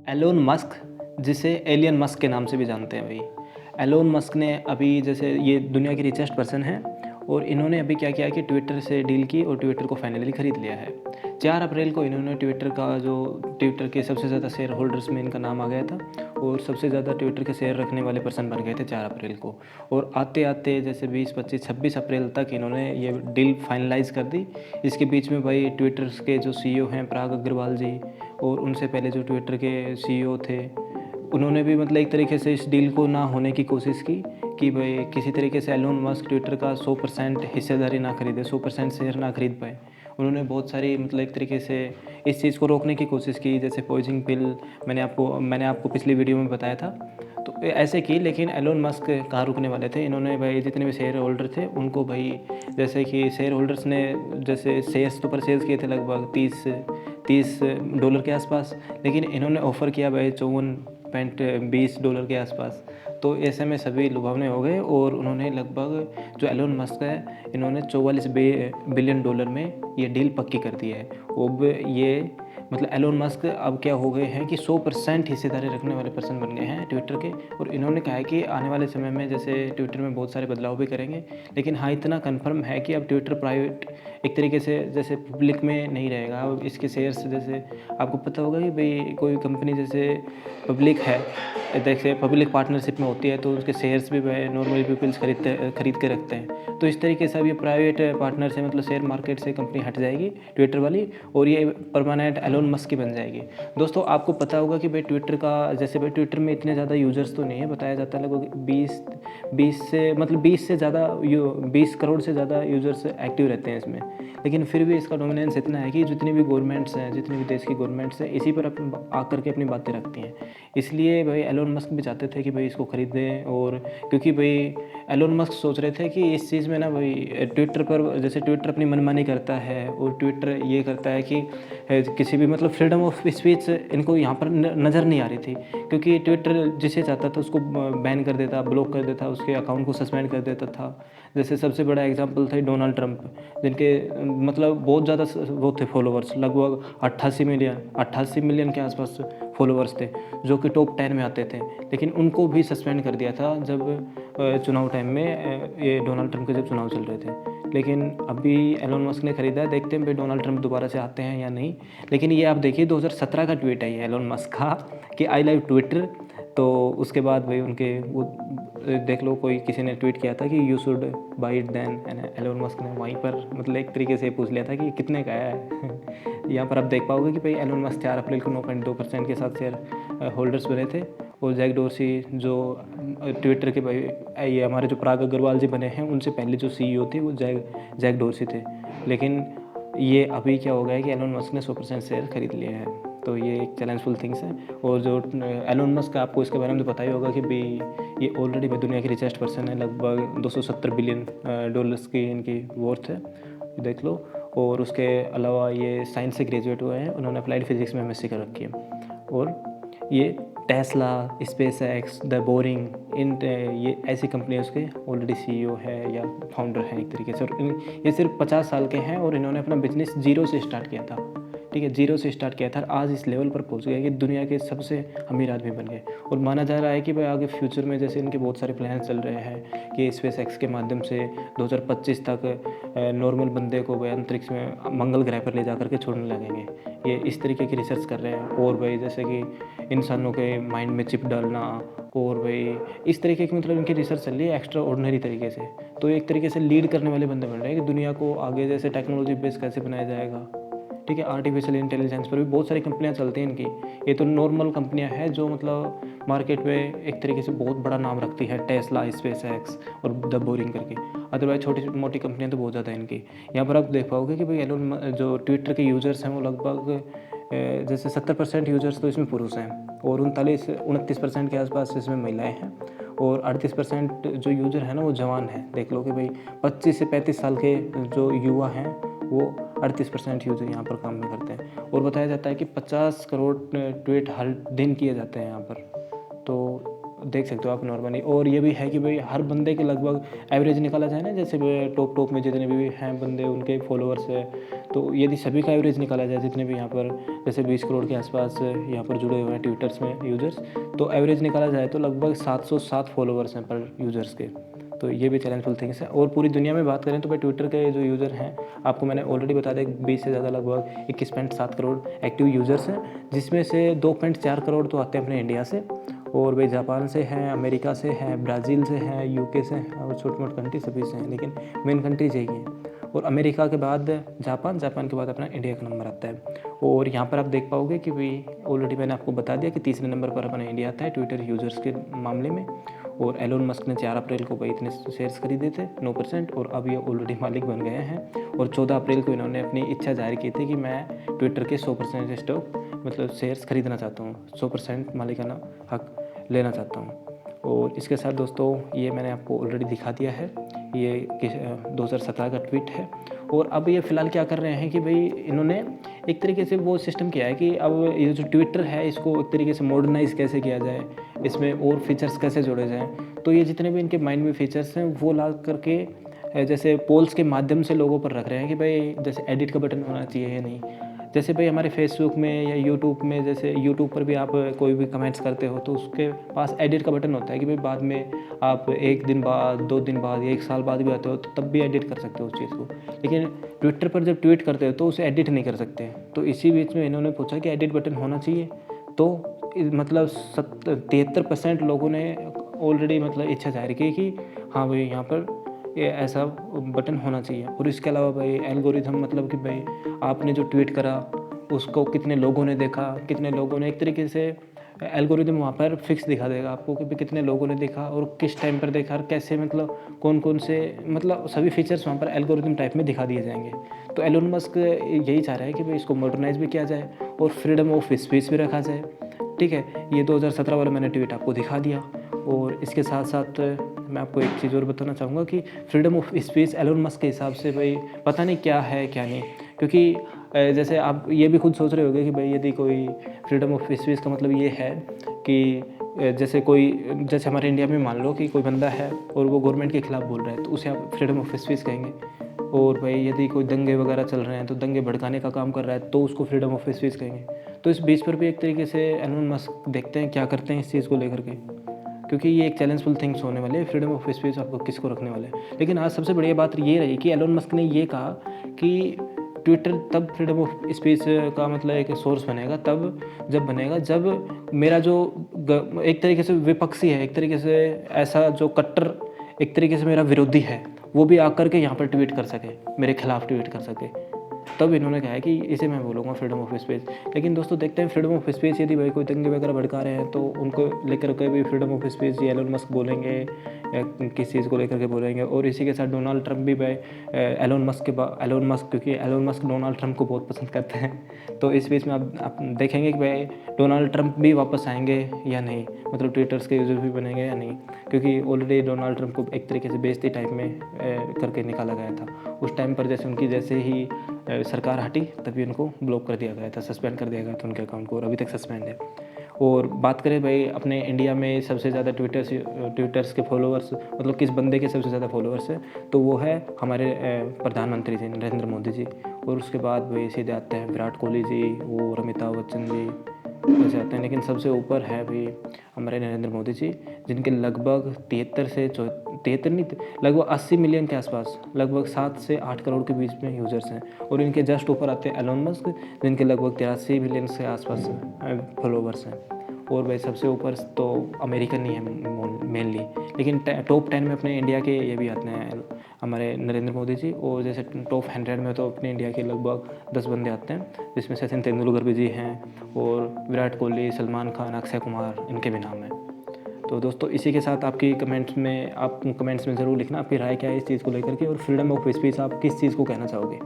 Elon Musk, जिसे alien Musk के नाम से भी जानते हैं भाई। एलोन मस्क ने अभी जैसे ये दुनिया के रिचेस्ट पर्सन हैं और इन्होंने अभी क्या किया कि ट्विटर से डील की और ट्विटर को फाइनली ख़रीद लिया है। 4 अप्रैल को इन्होंने ट्विटर के सबसे ज़्यादा शेयर होल्डर्स में इनका नाम आ गया था और सबसे ज़्यादा ट्विटर के शेयर रखने वाले पर्सन बन गए थे 4 अप्रैल को। और आते आते जैसे 20, 25, 26 अप्रैल तक इन्होंने ये डील फाइनलाइज़ कर दी। इसके बीच में भाई ट्विटर के जो सीईओ हैं पराग अग्रवाल जी और उनसे पहले जो ट्विटर के सीईओ थे, उन्होंने भी मतलब एक तरीके से इस डील को ना होने की कोशिश की कि भाई किसी तरीके से एलोन मस्क ट्विटर का 100% हिस्सेदारी ना खरीदे, 100% शेयर ना खरीद पाए। उन्होंने बहुत सारी मतलब एक तरीके से इस चीज़ को रोकने की कोशिश की, जैसे पॉइजनिंग पिल मैंने आपको पिछली वीडियो में बताया था। तो ऐसे की, लेकिन एलोन मस्क कहाँ रुकने वाले थे। इन्होंने भाई जितने भी शेयर होल्डर थे उनको भाई, जैसे कि शेयर होल्डर्स ने जैसे शेयर्स तो परचेज़ किए थे लगभग $30 के आसपास, लेकिन इन्होंने ऑफ़र किया भाई $54.20 के आसपास। तो ऐसे में सभी लुभावने हो गए और उन्होंने लगभग जो एलोन मस्क है, इन्होंने $44 बिलियन में ये डील पक्की कर दी है। अब ये मतलब एलोन मस्क अब क्या हो गए हैं कि 100% हिस्सेदारी रखने वाले पर्सन बन गए हैं ट्विटर के। और इन्होंने कहा है कि आने वाले समय में जैसे ट्विटर में बहुत सारे बदलाव भी करेंगे, लेकिन हाँ, इतना कन्फर्म है कि अब ट्विटर प्राइवेट एक तरीके से जैसे पब्लिक में नहीं रहेगा। अब इसके शेयर्स जैसे आपको पता होगा कि भाई कोई कंपनी जैसे पब्लिक है, जैसे पब्लिक पार्टनरशिप में होती है तो उसके शेयर्स भी भाई नॉर्मल पीपल्स खरीद के रखते हैं। तो इस तरीके से अब ये प्राइवेट पार्टनर से मतलब शेयर मार्केट से कंपनी हट जाएगी ट्विटर वाली, और ये परमानेंट एलोन मस्क की बन जाएगी। दोस्तों, आपको पता होगा कि भाई ट्विटर का जैसे भाई ट्विटर में इतने ज़्यादा यूज़र्स तो नहीं है, बताया जाता है लगभग 20 से ज़्यादा 20 करोड़ से ज़्यादा यूज़र्स एक्टिव रहते हैं इसमें। लेकिन फिर भी इसका डोमिनेंस इतना है कि जितनी भी गवर्नमेंट्स हैं, जितने भी देश की गवर्नमेंट्स हैं, इसी पर आकर के अपनी बातें रखती हैं। इसलिए भाई एलोन मस्क भी चाहते थे कि भाई इसको खरीदें, और क्योंकि भाई एलोन मस्क सोच रहे थे कि इस चीज़ में ना भाई ट्विटर पर जैसे ट्विटर अपनी मनमानी करता है और ट्विटर ये करता है कि किसी भी मतलब फ्रीडम ऑफ स्पीच इनको यहाँ पर नज़र नहीं आ रही थी, क्योंकि ट्विटर जिसे चाहता था उसको बैन कर देता, ब्लॉक कर देता, उसके अकाउंट को सस्पेंड कर देता था। जैसे सबसे बड़ा एग्जांपल थे डोनाल्ड ट्रंप, जिनके मतलब बहुत ज़्यादा वो थे फॉलोवर्स, लगभग 88 मिलियन के आसपास फॉलोवर्स थे, जो कि टॉप 10 में आते थे। लेकिन उनको भी सस्पेंड कर दिया था जब चुनाव टाइम में ये डोनाल्ड ट्रंप के जब चुनाव चल रहे थे। लेकिन अभी एलोन मस्क ने खरीदा है, देखते हैं भाई डोनाल्ड ट्रंप दोबारा से आते हैं या नहीं। लेकिन ये आप देखिए 2017 का ट्वीट है ये एलोन मस्क का कि आई लव ट्विटर। तो उसके बाद भाई उनके वो देख लो, कोई किसी ने ट्वीट किया था कि you should buy it then, Elon Musk ने वहीं पर मतलब एक तरीके से पूछ लिया था कि कितने का है। यहाँ पर आप देख पाओगे कि भाई एलोन मस्क 4 अप्रैल को 9.2% के साथ शेयर होल्डर्स बने थे, और जैक डोर्सी जो ट्विटर के भाई ये हमारे जो पराग अग्रवाल जी बने हैं, उनसे पहले जो सीईओ थे वो जैक डोर्सी थे। लेकिन ये अभी क्या हो गया है कि एलोन मस्क ने 100% शेयर खरीद लिए हैं। तो ये एक चैलेंजफुल थिंग्स है। और जो एलोन मस्क का आपको इसके बारे में तो पता ही होगा कि भाई ये ऑलरेडी दुनिया की रिचेस्ट पर्सन है, लगभग $270 बिलियन की इनकी वर्थ है, देख लो। और उसके अलावा ये साइंस से ग्रेजुएट हुए हैं, उन्होंने अप्लाइड फिजिक्स में एमएससी कर रखी है। और ये Tesla, space x, the boring, ये ऐसी कंपनी उसके ऑलरेडी सीईओ है या फाउंडर हैं एक तरीके से। और ये सिर्फ 50 साल के हैं और इन्होंने अपना बिजनेस जीरो से स्टार्ट किया था, ठीक है, जीरो से स्टार्ट किया था। आज इस लेवल पर पहुंच गए कि दुनिया के सबसे अमीर आदमी बन गए। और माना जा रहा है कि भाई आगे फ्यूचर में जैसे इनके बहुत सारे प्लान चल रहे हैं कि स्पेस एक्स के माध्यम से 2025 तक नॉर्मल बंदे को भाई अंतरिक्ष में मंगल ग्रह पर ले जा करके छोड़ने लगेंगे। ये इस तरीके की रिसर्च कर रहे हैं। और भाई जैसे कि इंसानों के माइंड में चिप डालना, और भाई इस तरीके की मतलब इनकी रिसर्च चल रही है एक्स्ट्रा ऑर्डिनरी तरीके से। तो एक तरीके से लीड करने वाले बंदे बन रहे हैं कि दुनिया को आगे जैसे टेक्नोलॉजी बेस कैसे बनाया जाएगा, ठीक है। आर्टिफिशियल इंटेलिजेंस पर भी बहुत सारी कंपनियां चलती हैं इनकी। ये तो नॉर्मल कंपनियां हैं जो मतलब मार्केट में एक तरीके से बहुत बड़ा नाम रखती है, टेस्ला, स्पेस एक्स और द बोरिंग करके। अदरवाइज छोटी मोटी कंपनियां तो बहुत ज़्यादा हैं इनकी। यहाँ पर आप देख पाओगे कि भाई एलोन जो ट्विटर के यूज़र्स हैं वो लगभग जैसे 70% यूज़र्स तो इसमें पुरुष हैं, और 29% के आसपास इसमें महिलाएँ हैं, और 38% जो यूज़र है ना वो जवान है। देख लो कि भाई 25 से 35 साल के जो युवा हैं वो 38% यूज़र यहाँ पर काम में करते हैं। और बताया जाता है कि 50 करोड़ ट्वीट हर दिन किए जाते हैं यहाँ पर। तो देख सकते हो आप नॉर्मली। और ये भी है कि भाई हर बंदे के लगभग एवरेज निकाला जाए ना, जैसे टॉप में जितने भी हैं बंदे उनके फॉलोअर्स है, तो यदि सभी का एवरेज निकाला जाए जितने भी यहाँ पर जैसे 20 करोड़ के आसपास यहाँ पर जुड़े हुए हैं ट्विटर्स में यूज़र्स, तो एवरेज निकाला जाए तो लगभग 707 फॉलोअर्स हैं पर यूज़र्स के। तो ये भी चैलेंजफुल थिंग्स है। और पूरी दुनिया में बात करें तो भाई ट्विटर के जो यूज़र हैं, आपको मैंने ऑलरेडी बता दिया 20 से ज़्यादा लगभग 21.7 करोड़ एक्टिव यूज़र्स हैं, जिसमें से 2.4 करोड़ तो आते हैं अपने इंडिया से, और भाई जापान से हैं, अमेरिका से हैं, ब्राज़ील से हैं, यूके से हैं, और छोटी मोटी कंट्री सभी से हैं, लेकिन मेन कंट्रीज यही हैं। और अमेरिका के बाद जापान, जापान के बाद अपना इंडिया का नंबर आता है। और यहाँ पर आप देख पाओगे कि भाई ऑलरेडी मैंने आपको बता दिया कि तीसरे नंबर पर अपना इंडिया आता है ट्विटर यूज़र्स के मामले में। और एलोन मस्क ने 4 अप्रैल को भाई इतने शेयर्स खरीदे थे 9%, और अब ये ऑलरेडी मालिक बन गए हैं। और 14 अप्रैल को इन्होंने अपनी इच्छा जाहिर की थी कि मैं ट्विटर के 100% स्टॉक मतलब शेयर्स खरीदना चाहता हूँ, 100% मालिकाना हक लेना चाहता हूँ। और इसके साथ दोस्तों ये मैंने आपको ऑलरेडी दिखा दिया है, ये 2017 का ट्वीट है। और अब ये फ़िलहाल क्या कर रहे हैं कि भाई इन्होंने एक तरीके से वो सिस्टम किया है कि अब ये जो ट्विटर है इसको एक तरीके से मॉडर्नाइज़ कैसे किया जाए, इसमें और फीचर्स कैसे जोड़े जाएँ। तो ये जितने भी इनके माइंड में फीचर्स हैं वो ला करके जैसे पोल्स के माध्यम से लोगों पर रख रहे हैं कि भाई जैसे एडिट का बटन होना चाहिए या नहीं। जैसे भाई हमारे फेसबुक में या यूट्यूब में, जैसे यूट्यूब पर भी आप कोई भी कमेंट्स करते हो तो उसके पास एडिट का बटन होता है कि भाई बाद में आप 1 दिन बाद, 2 दिन बाद या 1 साल बाद भी आते हो तो तब भी एडिट कर सकते हो उस चीज़ को। लेकिन ट्विटर पर जब ट्वीट करते हो तो उसे एडिट नहीं कर सकते। तो इसी बीच में इन्होंने पूछा कि एडिट बटन होना चाहिए, तो मतलब 73% लोगों ने ऑलरेडी मतलब इच्छा जाहिर की कि हाँ भाई यहाँ पर ये ऐसा बटन होना चाहिए। और इसके अलावा भाई एल्गोरिथम मतलब कि भाई आपने जो ट्वीट करा उसको कितने लोगों ने देखा, कितने लोगों ने, एक तरीके से एल्गोरिथम वहाँ पर फिक्स दिखा देगा आपको कि भाई कितने लोगों ने देखा और किस टाइम पर देखा और कैसे, मतलब कौन कौन से, मतलब सभी फीचर्स वहाँ पर एल्गोरिथम टाइप में दिखा दिए जाएंगे। तो एलोन मस्क यही चाह रहा है कि भाई इसको मॉडर्नाइज भी किया जाए और फ्रीडम ऑफ स्पीच भी रखा जाए। ठीक है, ये 2017 वाला मैंने ट्वीट आपको दिखा दिया। और इसके साथ साथ मैं आपको एक चीज़ और बताना चाहूँगा कि freedom of speech Elon Musk के हिसाब से भाई पता नहीं क्या है क्या नहीं, क्योंकि जैसे आप ये भी खुद सोच रहे होंगे कि भाई यदि कोई फ्रीडम ऑफ स्पीच का मतलब ये है कि जैसे कोई, जैसे हमारे इंडिया में मान लो कि कोई बंदा है और वो गवर्नमेंट के खिलाफ बोल रहा है तो उसे आप फ्रीडम ऑफ स्पीच कहेंगे। और भाई यदि कोई दंगे वगैरह चल रहे हैं तो दंगे भड़काने का काम कर रहा है तो उसको फ्रीडम ऑफ स्पीच कहेंगे। तो इस बीच पर भी एक तरीके से एलोन मस्क देखते हैं क्या करते हैं इस चीज़ को लेकर के, क्योंकि ये एक चैलेंजफुल थिंग्स होने वाले हैं, फ्रीडम ऑफ स्पीच आपको किसको रखने वाले हैं। लेकिन आज सबसे बढ़िया बात ये रही कि एलोन मस्क ने ये कहा कि ट्विटर तब फ्रीडम ऑफ स्पीच का मतलब एक सोर्स बनेगा तब जब बनेगा जब मेरा जो एक तरीके से विपक्षी है, एक तरीके से ऐसा जो कट्टर एक तरीके से मेरा विरोधी है, वो भी आकर के यहाँ पर ट्वीट कर सके, मेरे खिलाफ ट्वीट कर सके, तब इन्होंने कहा है कि इसे मैं बोलूँगा फ्रीडम ऑफ स्पीच। लेकिन दोस्तों देखते हैं फ्रीडम ऑफ स्पीच यदि भाई कोई दंगे वगैरह भड़का रहे हैं तो उनको लेकर के भी फ्रीडम ऑफ स्पीच ये एलोन मस्क बोलेंगे या किस चीज़ को लेकर के बोलेंगे। और इसी के साथ डोनाल्ड ट्रंप भी भाई एलोन मस्क क्योंकि एलोन मस्क डोनाल्ड ट्रंप को बहुत पसंद करते हैं, तो इस बीच में आप देखेंगे कि भाई डोनाल्ड ट्रंप भी वापस आएंगे या नहीं, मतलब ट्विटर्स के यूज़र भी बनेंगे या नहीं, क्योंकि ऑलरेडी डोनाल्ड ट्रंप को एक तरीके से बेइज्जती टाइप में करके निकाला गया था उस टाइम पर। जैसे उनकी जैसे ही सरकार हटी तभी उनको ब्लॉक कर दिया गया था, सस्पेंड कर दिया गया था उनके अकाउंट को, और अभी तक सस्पेंड है। और बात करें भाई अपने इंडिया में सबसे ज़्यादा ट्विटर्स के फॉलोअर्स, मतलब किस बंदे के सबसे ज़्यादा फॉलोअर्स हैं, तो वो है हमारे प्रधानमंत्री जी नरेंद्र मोदी जी। और उसके बाद भाई सीधे आते हैं विराट कोहली जी और अमिताभ बच्चन जी ऐसे आते हैं। लेकिन सबसे ऊपर है भाई हमारे नरेंद्र मोदी जी, जिनके लगभग 73 नहीं, लगभग 80 मिलियन के आसपास, लगभग 7 से 8 करोड़ के बीच में यूज़र्स हैं। और इनके जस्ट ऊपर आते हैं एलोन मस्क, जिनके लगभग 83 मिलियन से आसपास फॉलोवर्स हैं। और भाई सबसे ऊपर तो अमेरिकन ही है मेनली, लेकिन टॉप 10 में अपने इंडिया के ये भी आते हैं हमारे नरेंद्र मोदी जी। और जैसे टॉप 100 में तो अपने इंडिया के लगभग 10 बंदे आते हैं, जिसमें सचिन तेंदुलकर भी जी हैं और विराट कोहली, सलमान खान, अक्षय कुमार, इनके भी नाम हैं। तो दोस्तों इसी के साथ आप कमेंट्स में ज़रूर लिखना आपकी राय क्या है इस चीज़ को लेकर के, और फ्रीडम ऑफ स्पीच आप किस चीज़ को कहना चाहोगे।